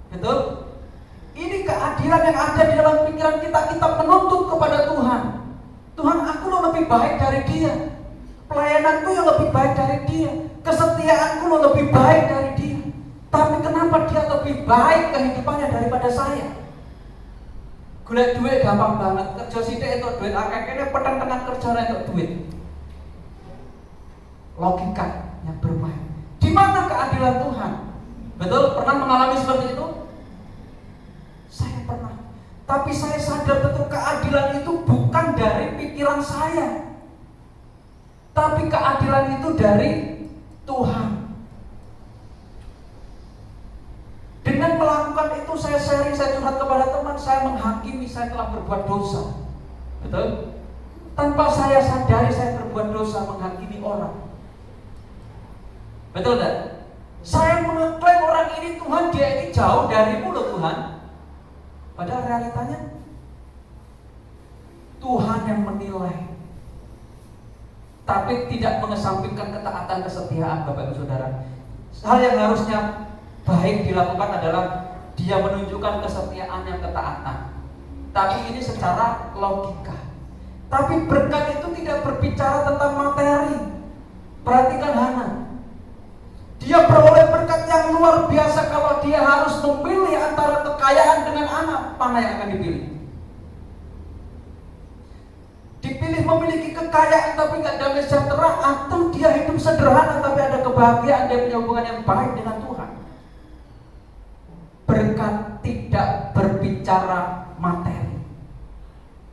betul? Ini keadilan yang ada di dalam pikiran kita. Kita menuntut kepada Tuhan. Tuhan, aku lo lebih baik dari dia. Pelayananku yang lebih baik dari dia. Kesetiaanku lo lebih baik dari dia. Tapi kenapa dia lebih baik kehidupannya daripada saya? Golek duit gampang banget, kerja sithik entuk duit akeh, kene peteng-tengan kerja ora entuk duit. Logika yang bermain. Di mana keadilan Tuhan? Betul? Pernah mengalami seperti itu? Saya pernah. Tapi saya sadar betul keadilan itu bukan dari pikiran saya. Tapi keadilan itu dari Tuhan. Dengan melakukan itu saya sharing, saya curhat kepada teman, saya menghakimi saya telah berbuat dosa. Betul? Tanpa saya sadari saya berbuat dosa, menghakimi orang. Betul tak? Saya mengklaim orang ini Tuhan, dia ini jauh darimu loh Tuhan. Padahal realitanya Tuhan yang menilai. Tapi tidak mengesampingkan ketaatan kesetiaan, Bapak Ibu Saudara. Hal yang harusnya baik dilakukan adalah dia menunjukkan kesetiaan yang ketaatan. Tapi ini secara logika. Tapi berkat itu tidak berbicara tentang materi. Perhatikan Hana. Dia beroleh berkat yang luar biasa. Kalau dia harus memilih antara kekayaan dengan anak, mana yang akan dipilih? memiliki kekayaan tapi nggak damai sejahtera, atau dia hidup sederhana tapi ada kebahagiaan, dia punya hubungan yang baik dengan Tuhan. Berkat tidak berbicara materi.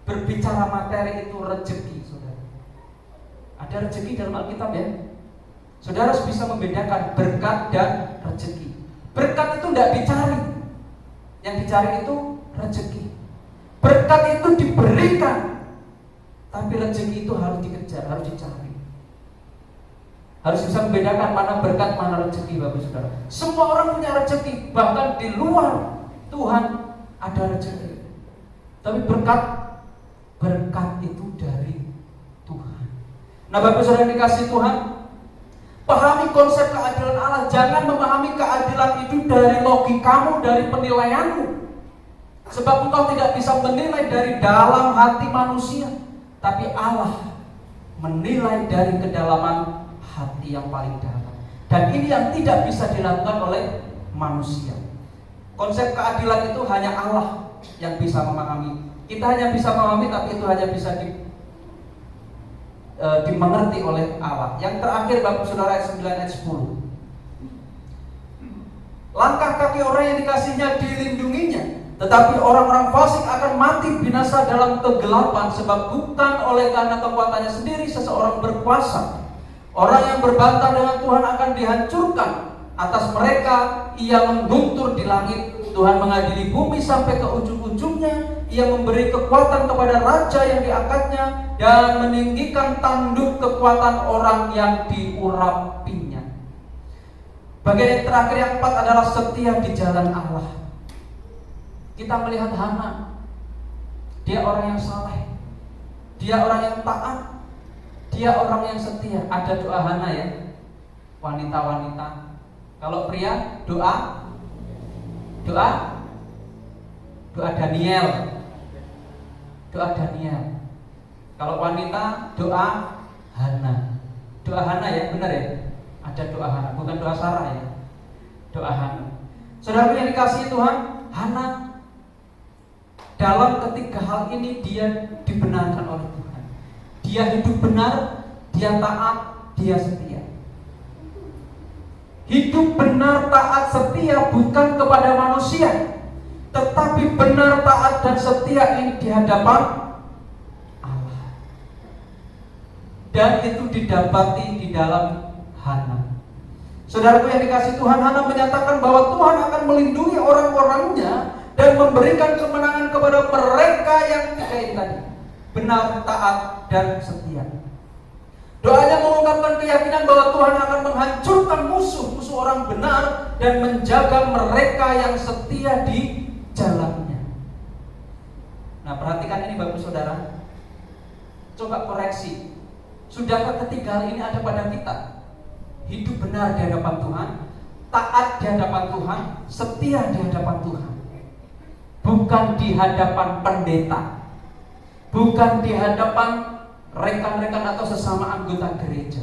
Berbicara materi itu rezeki, saudara. Ada rezeki dalam Alkitab ya. Saudara harus bisa membedakan berkat dan rezeki. Berkat itu tidak dicari, yang dicari itu rezeki. Berkat itu diberikan, tapi rezeki itu harus dikejar, harus dicari. Harus bisa membedakan mana berkat, mana rezeki, Bapak Saudara. Semua orang punya rezeki, bahkan di luar Tuhan ada rezeki. Tapi berkat itu dari Tuhan. Nah, Bapak Saudara yang dikasihi Tuhan, pahami konsep keadilan Allah. Jangan memahami keadilan itu dari logikamu, dari penilaianmu. Sebab engkau tidak bisa menilai dari dalam hati manusia, tapi Allah menilai dari kedalaman hati yang paling dalam. Dan ini yang tidak bisa dilakukan oleh manusia. Konsep keadilan itu hanya Allah yang bisa memahami. Kita hanya bisa memahami, tapi itu hanya bisa dimengerti oleh Allah. Yang terakhir, Bapak Saudara, ayat 9 ayat 10. Langkah kaki orang yang dikasihnya dilindunginya, tetapi orang-orang fasik akan mati binasa dalam kegelapan, sebab bukan oleh karena kekuatannya sendiri seseorang berkuasa. Orang yang berbantah dengan Tuhan akan dihancurkan. Atas mereka ia mengguntur di langit. Tuhan mengadili bumi sampai ke ujung-ujungnya. Ia memberi kekuatan kepada raja yang diangkatnya, dan meninggikan tanduk kekuatan orang yang diurapinya. Bagian yang terakhir, yang keempat, adalah setia di jalan Allah. Kita melihat Hana, dia orang yang saleh, dia orang yang taat, dia orang yang setia. Ada doa Hana ya, wanita-wanita. Kalau pria doa Daniel. Doa Daniel. Kalau wanita doa Hana. Doa Hana ya, benar ya? Ada doa Hana, bukan doa Sarah ya. Doa Hana. Saudara yang dikasihi Tuhan, Hana dalam ketiga hal ini dia dibenarkan oleh Tuhan. Dia hidup benar, dia taat, dia setia. Hidup benar, taat, setia bukan kepada manusia, tetapi benar, taat, dan setia ini di hadapan Allah. Dan itu didapati di dalam Hana. Saudaraku yang dikasihi Tuhan, Hana menyatakan bahwa Tuhan akan melindungi orang-orangnya dan memberikan kemenangan kepada mereka yang tiga ini tadi: benar, taat, dan setia. Doanya mengungkapkan keyakinan bahwa Tuhan akan menghancurkan musuh-musuh orang benar dan menjaga mereka yang setia di jalannya. Nah, perhatikan ini Bapak Saudara. Coba koreksi. Sudahkah ketiga hal ini ada pada kita? Hidup benar di hadapan Tuhan, taat di hadapan Tuhan, setia di hadapan Tuhan. Bukan di hadapan pendeta, bukan di hadapan rekan-rekan atau sesama anggota gereja.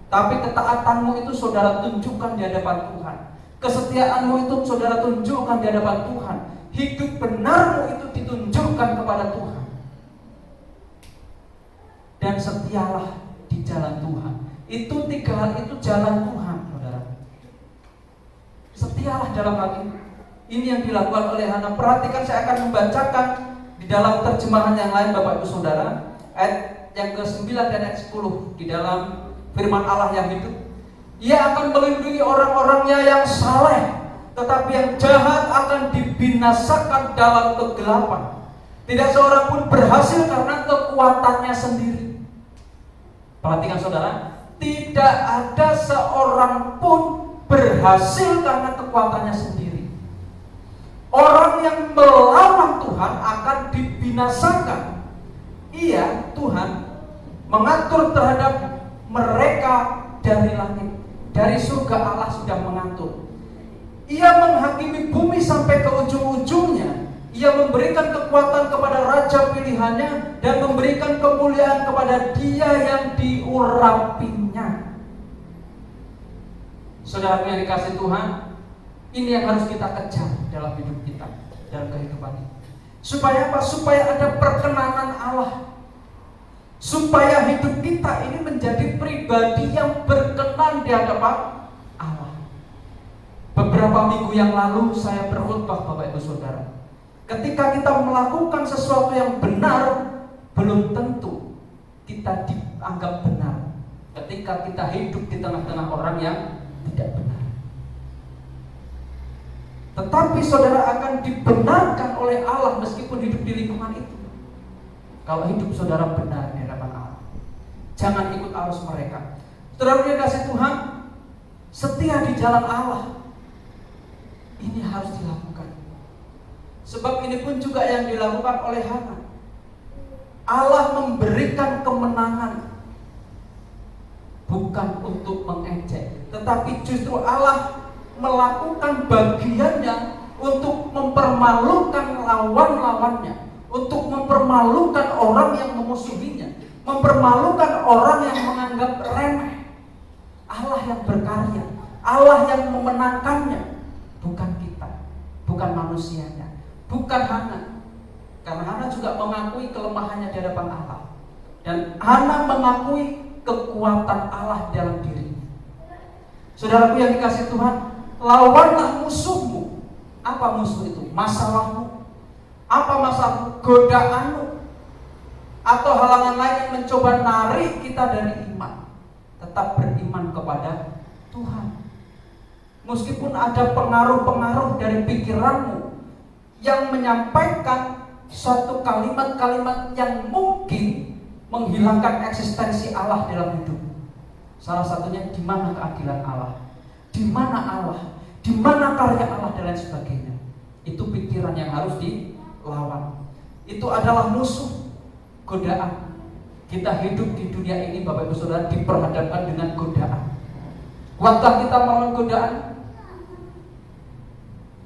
Tapi ketaatanmu itu saudara tunjukkan di hadapan Tuhan. Kesetiaanmu itu saudara tunjukkan di hadapan Tuhan. Hidup benarmu itu ditunjukkan kepada Tuhan. Dan setialah di jalan Tuhan. Itu tiga hal itu jalan Tuhan, saudara. Setialah dalam hal ini. Ini yang dilakukan oleh Hana. Perhatikan, saya akan membacakan di dalam terjemahan yang lain Bapak Ibu Saudara. Ayat yang ke-9 dan ayat 10 di dalam firman Allah yang hidup. Ia akan melindungi orang-orangnya yang saleh, tetapi yang jahat akan dibinasakan dalam kegelapan. Tidak seorang pun berhasil karena kekuatannya sendiri. Perhatikan saudara, tidak ada seorang pun berhasil karena kekuatannya sendiri. Orang yang melawan Tuhan akan dibinasakan. Iya, Tuhan mengatur terhadap mereka dari langit. Dari surga Allah sudah mengatur. Ia menghakimi bumi sampai ke ujung-ujungnya. Ia memberikan kekuatan kepada raja pilihannya dan memberikan kemuliaan kepada dia yang diurapinya. Saudara yang dikasihi Tuhan, ini yang harus kita kejar dalam hidup kita, dalam kehidupan kita. Supaya apa? Supaya ada perkenanan Allah. supaya hidup kita ini menjadi pribadi yang berkenan di hadapan Allah. Beberapa minggu yang lalu saya berkhotbah, Bapak Ibu Saudara. Ketika kita melakukan sesuatu yang benar, belum tentu kita dianggap benar ketika kita hidup di tengah-tengah orang yang tidak benar. Tetapi saudara akan dibenarkan oleh Allah meskipun hidup di lingkungan itu, kalau hidup saudara benar di hadapan Allah. Jangan ikut arus mereka. Saudara yang kasih Tuhan, setia di jalan Allah, ini harus dilakukan. Sebab ini pun juga yang dilakukan oleh Hana. Allah memberikan kemenangan bukan untuk mengejek, tetapi justru Allah melakukan bagiannya untuk mempermalukan lawan-lawannya, untuk mempermalukan orang yang memusuhinya, mempermalukan orang yang menganggap remeh. Allah yang berkarya, Allah yang memenangkannya, bukan kita, bukan manusianya, bukan Hana. Karena Hana juga mengakui kelemahannya di hadapan Allah, dan Hana mengakui kekuatan Allah dalam dirinya. Saudaraku yang dikasihi Tuhan, lawanlah musuhmu. Apa musuh itu? Masalahmu. Apa masalahmu? Godaanmu, atau halangan lain yang mencoba narik kita dari iman. Tetap beriman kepada Tuhan. Meskipun ada pengaruh-pengaruh dari pikiranmu yang menyampaikan suatu kalimat-kalimat yang mungkin menghilangkan eksistensi Allah dalam hidup. Salah satunya, di mana keadilan Allah, di mana Allah, di mana karya Allah, dan lain sebagainya. Itu pikiran yang harus dilawan. Itu adalah musuh, godaan. Kita hidup di dunia ini, Bapak Ibu Saudara, diperhadapkan dengan godaan. Kuatkah kita melawan godaan?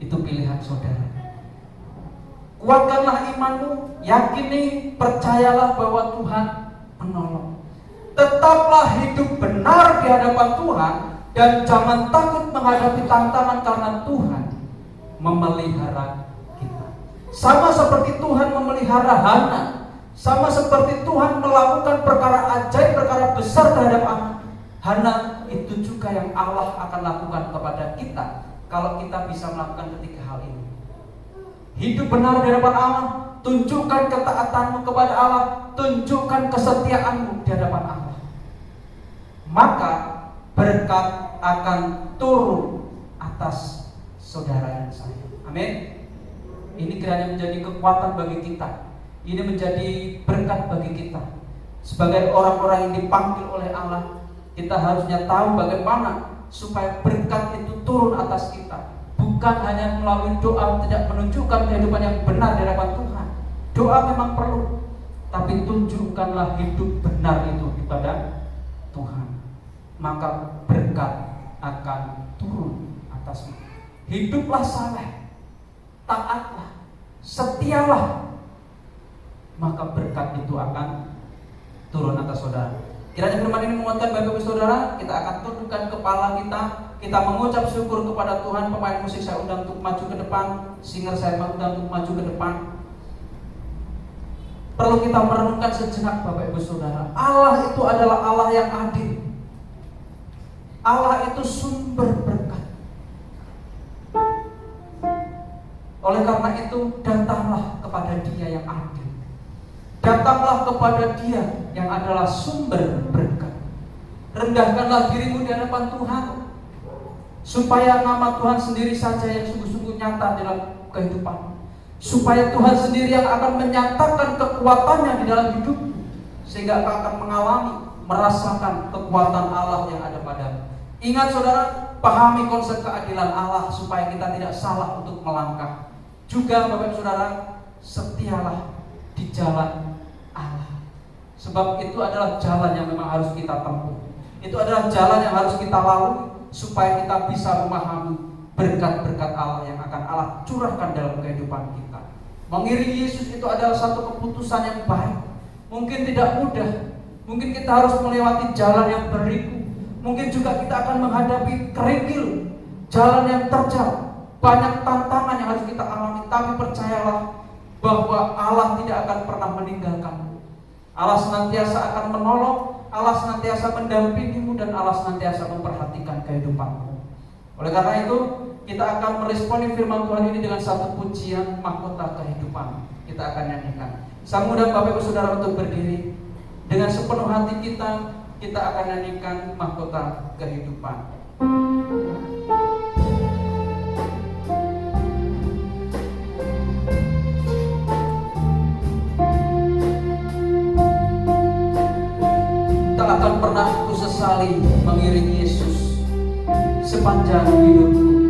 Itu pilihan saudara. Kuatkanlah imanmu, yakini, percayalah bahwa Tuhan menolong. Tetaplah hidup benar di hadapan Tuhan, dan jangan takut menghadapi tantangan, karena Tuhan memelihara kita. Sama seperti Tuhan memelihara Hana, sama seperti Tuhan melakukan perkara ajaib, perkara besar terhadap Hana, itu juga yang Allah akan lakukan kepada kita kalau kita bisa melakukan ketiga hal ini. Hidup benar di hadapan Allah, tunjukkan ketaatanmu kepada Allah, tunjukkan kesetiaanmu di hadapan Allah. Maka berkat akan turun atas saudara dan saya. Amin. Ini kiranya menjadi kekuatan bagi kita. Ini menjadi berkat bagi kita. Sebagai orang-orang yang dipanggil oleh Allah, kita harusnya tahu bagaimana supaya berkat itu turun atas kita. Bukan hanya melalui doa, tidak menunjukkan kehidupan yang benar di hadapan Tuhan. Doa memang perlu, tapi tunjukkanlah hidup benar itu kepada Tuhan. Maka berkat akan turun atasmu. Hiduplah saleh, taatlah, setialah, maka berkat itu akan turun atas saudara. Kiranya firman ini menguatkan Bapak Ibu Saudara. Kita akan tundukkan kepala kita mengucap syukur kepada Tuhan. Pemain musik saya undang untuk maju ke depan, singer saya undang untuk maju ke depan. Perlu kita merenungkan sejenak, Bapak Ibu Saudara. Allah itu adalah Allah yang adil. Allah itu sumber berkat. Oleh karena itu, datanglah kepada Dia yang adil. Datanglah kepada Dia yang adalah sumber berkat. Rendahkanlah dirimu di hadapan Tuhan, supaya nama Tuhan sendiri saja yang sungguh-sungguh nyata dalam kehidupan. Supaya Tuhan sendiri yang akan menyatakan kekuatannya di dalam hidupmu, sehingga kau akan mengalami, merasakan kekuatan Allah yang ada padamu. Ingat saudara, pahami konsep keadilan Allah supaya kita tidak salah untuk melangkah. Juga Bapak Saudara, setialah di jalan Allah. Sebab itu adalah jalan yang memang harus kita tempuh. Itu adalah jalan yang harus kita lalui supaya kita bisa memahami berkat-berkat Allah yang akan Allah curahkan dalam kehidupan kita. Mengiringi Yesus itu adalah satu keputusan yang baik. Mungkin tidak mudah, mungkin kita harus melewati jalan yang berliku, mungkin juga kita akan menghadapi kerikil, jalan yang terjal, banyak tantangan yang harus kita alami. Tapi percayalah bahwa Allah tidak akan pernah meninggalkanmu. Allah senantiasa akan menolong, Allah senantiasa mendampingimu, dan Allah senantiasa memperhatikan kehidupanmu. Oleh karena itu, kita akan meresponi firman Tuhan ini dengan satu pujian mahkota kehidupan. Kita akan nyanyikan. Saya mengundang Bapak Ibu Saudara untuk berdiri. Dengan sepenuh hati kita akan nyanyikan mahkota kehidupan. Tak akan pernah ku sesali mengiringi Yesus sepanjang hidupku.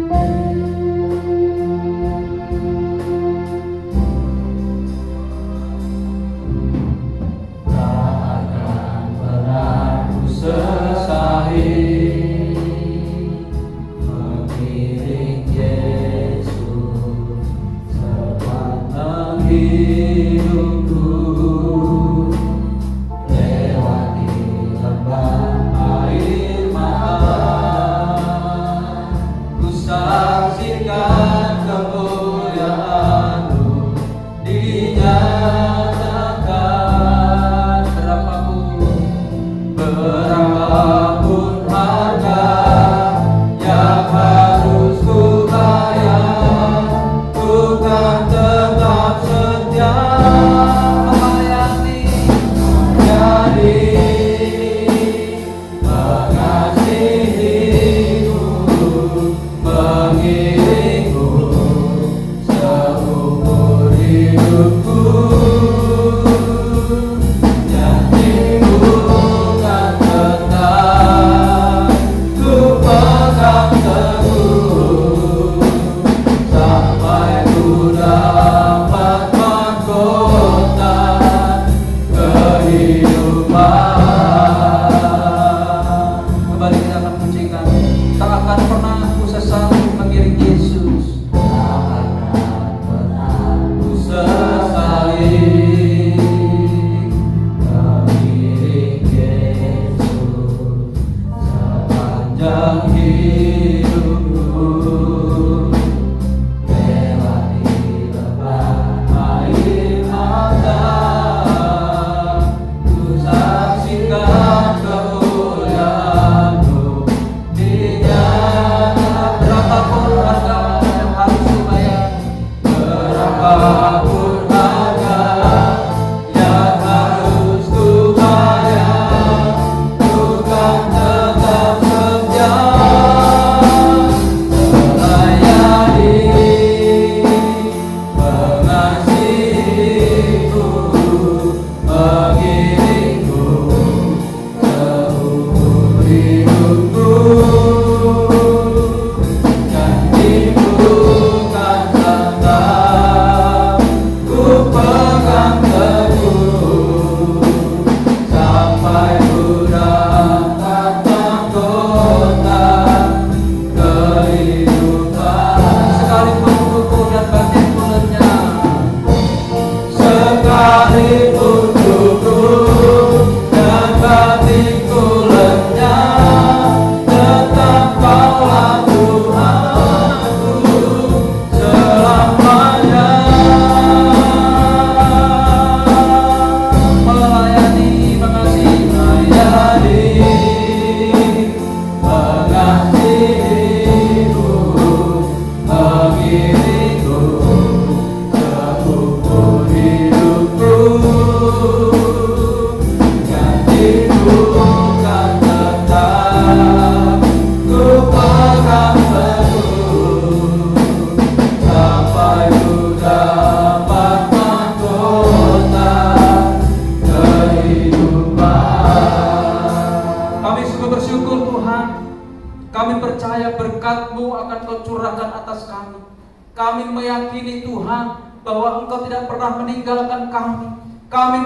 Kami meyakini Tuhan bahwa Engkau tidak pernah meninggalkan kami. Kami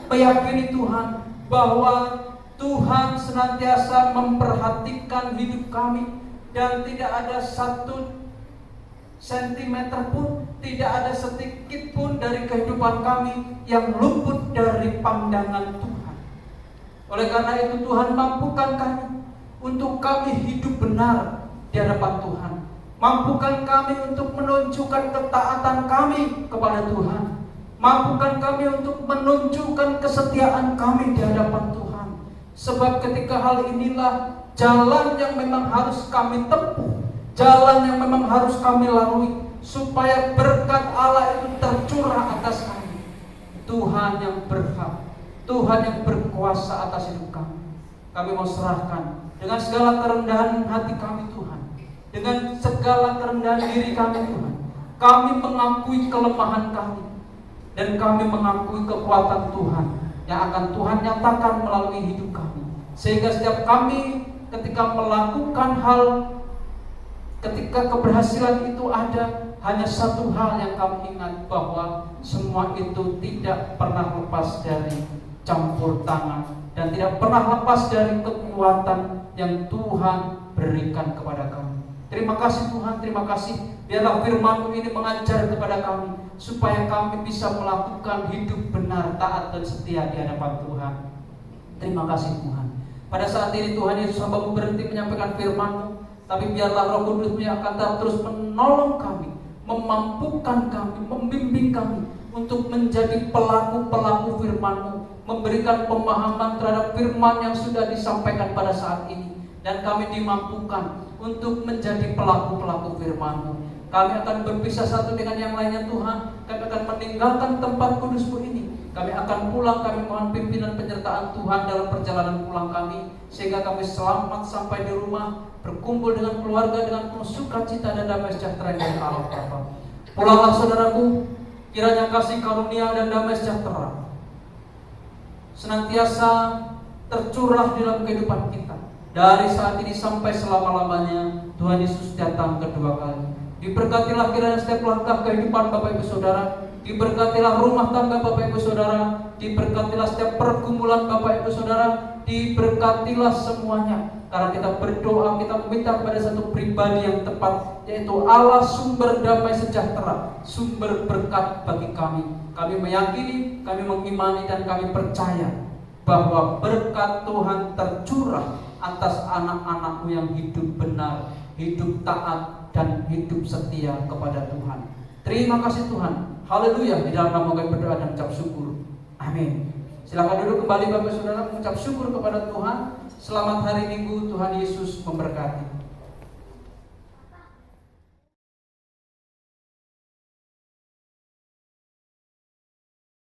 meyakini Tuhan bahwa Tuhan senantiasa memperhatikan hidup kami, dan tidak ada satu sentimeter pun, tidak ada sedikit pun dari kehidupan kami yang luput dari pandangan Tuhan. Oleh karena itu Tuhan mampukan kami untuk kami hidup benar di hadapan Tuhan. Mampukan kami untuk menunjukkan ketaatan kami kepada Tuhan. Mampukan kami untuk menunjukkan kesetiaan kami di hadapan Tuhan. Sebab ketika hal inilah jalan yang memang harus kami tempuh, jalan yang memang harus kami lalui, supaya berkat Allah itu tercurah atas kami. Tuhan yang berhak, Tuhan yang berkuasa atas hidup kami. Kami mau serahkan dengan segala kerendahan hati kami Tuhan, dengan segala kerendahan diri kami Tuhan. Kami mengakui kelemahan kami, dan kami mengakui kekuatan Tuhan yang akan Tuhan nyatakan melalui hidup kami. Sehingga setiap kami ketika melakukan hal, ketika keberhasilan itu ada, hanya satu hal yang kami ingat, bahwa semua itu tidak pernah lepas dari campur tangan dan tidak pernah lepas dari kekuatan yang Tuhan berikan kepada kami. Terima kasih Tuhan, terima kasih. Biarlah firman-Mu ini mengajar kepada kami, supaya kami bisa melakukan hidup benar, taat dan setia di hadapan Tuhan. Terima kasih Tuhan. Pada saat ini Tuhan Yesus, hamba-Mu berhenti menyampaikan firman-Mu, tapi biarlah Roh Kudus-Mu yang akan terus menolong kami, memampukan kami, membimbing kami untuk menjadi pelaku-pelaku firman-Mu, memberikan pemahaman terhadap firman yang sudah disampaikan pada saat ini, dan kami dimampukan untuk menjadi pelaku-pelaku firman-Mu. Kami akan berpisah satu dengan yang lainnya Tuhan. Kami akan meninggalkan tempat kudus-Mu ini. Kami akan pulang, kami mohon pimpinan penyertaan Tuhan dalam perjalanan pulang kami, sehingga kami selamat sampai di rumah, berkumpul dengan keluarga dengan penuh sukacita dan damai sejahtera dari Allah Bapa. Pulanglah saudaraku, kiranya kasih karunia dan damai sejahtera senantiasa tercurah dalam kehidupan kita. Dari saat ini sampai selama-lamanya, Tuhan Yesus datang kedua kali. Diberkatilah kiranya setiap langkah kehidupan Bapak Ibu Saudara. Diberkatilah rumah tangga Bapak Ibu Saudara. Diberkatilah setiap pergumulan Bapak Ibu Saudara. Diberkatilah semuanya. Karena kita berdoa, kita meminta kepada satu pribadi yang tepat, yaitu Allah sumber damai sejahtera, sumber berkat bagi kami. Kami meyakini, kami mengimani, dan kami percaya bahwa berkat Tuhan tercurah atas anak-anak-Mu yang hidup benar, hidup taat, dan hidup setia kepada Tuhan. Terima kasih Tuhan. Haleluya. Di dalam nama kami berdoa dan ucap syukur. Amin. Silakan duduk kembali Bapak Saudara, mengucap syukur kepada Tuhan. Selamat hari Minggu, Tuhan Yesus memberkati.